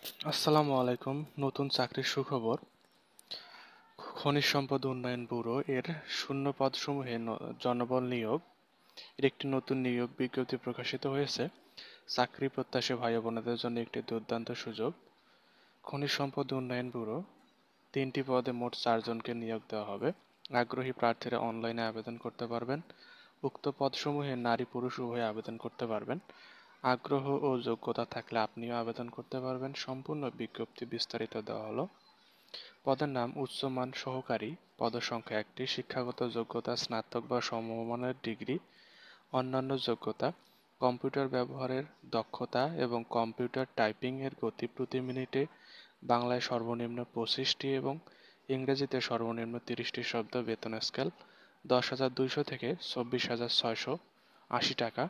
আসসালামু আলাইকুম। নতুন চাকরির সুখবর। খনিজ সম্পদ উন্নয়ন ব্যুরো এর শূন্য পদসমূহে জনবল নিয়োগ এর একটি নতুন নিয়োগ বিজ্ঞপ্তি প্রকাশিত হয়েছে। চাকরি প্রত্যাশী ভাই বোনেদের জন্য একটি দুর্দান্ত সুযোগ। খনিজ সম্পদ উন্নয়ন ব্যুরো 3টি পদে মোট 4 জনকে নিয়োগ দেওয়া হবে। আগ্রহী প্রার্থীরা অনলাইনে আবেদন করতে পারবেন। উক্ত পদসমূহে নারী পুরুষ উভয়ে আবেদন করতে পারবেন। আগ্রহ ও যোগ্যতা থাকলে আপনিও আবেদন করতে পারবেন। সম্পূর্ণ বিজ্ঞপ্তি বিস্তারিত দেওয়া হলো। পদের নাম উচ্চমান সহকারী, পদসংখ্যা 1টি, শিক্ষাগত যোগ্যতা স্নাতক বা সমমানের ডিগ্রি, অন্যান্য যোগ্যতা কম্পিউটার ব্যবহারের দক্ষতা এবং কম্পিউটার টাইপিং এর গতি প্রতি মিনিটে বাংলায় সর্বনিম্ন 25টি এবং ইংরেজিতে সর্বনিম্ন 30টি শব্দ। বেতন স্কেল 10,200 থেকে 24,680 টাকা।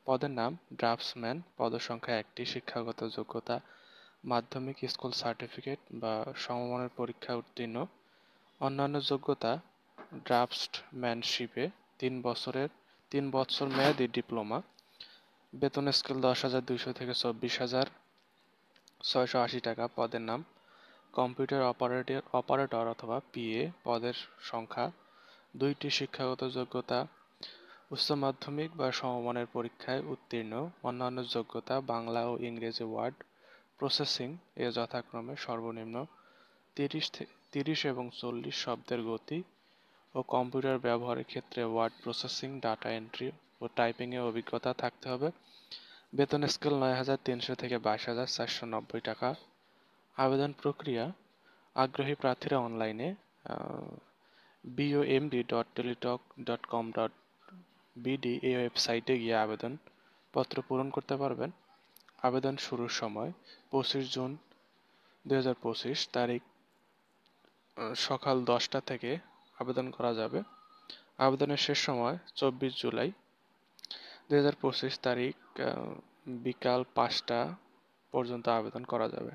পদের নাম ড্রাফটসম্যান, পদসংখ্যা 1টি, শিক্ষাগত যোগ্যতা মাধ্যমিক স্কুল সার্টিফিকেট বা সমমানের পরীক্ষায় উত্তীর্ণ। অন্যান্য যোগ্যতা ড্রাফটসম্যানশিপে 3 বছর মেয়াদী ডিপ্লোমা। বেতন স্কেল 10,200 থেকে 24,680 টাকা। পদের নাম কম্পিউটার অপারেটর অথবা পিএ, পদের সংখ্যা 2টি, শিক্ষাগত যোগ্যতা উচ্চ মাধ্যমিক বা সমমানের পরীক্ষায় উত্তীর্ণ। অন্যান্য যোগ্যতা বাংলা ও ইংরেজি ওয়ার্ড প্রসেসিং এ যথাক্রমে সর্বনিম্ন 30 এবং 40 শব্দের গতি ও কম্পিউটার ব্যবহারের ক্ষেত্রে ওয়ার্ড প্রসেসিং, ডাটা এন্ট্রি ও টাইপিংয়ে অভিজ্ঞতা থাকতে হবে। বেতন স্কেল 9,300 থেকে 22,490 টাকা। আবেদন প্রক্রিয়া: আগ্রহী প্রার্থীরা অনলাইনে bomd.teletalk.com.bd এই ওয়েবসাইটে গিয়ে আবেদনপত্র পূরণ করতে পারবেন। আবেদন শুরুর সময় 25 জুন 2025 তারিখ সকাল 10টা থেকে আবেদন করা যাবে। আবেদনের শেষ সময় 24 জুলাই 2025 তারিখ বিকাল 5টা পর্যন্ত আবেদন করা যাবে।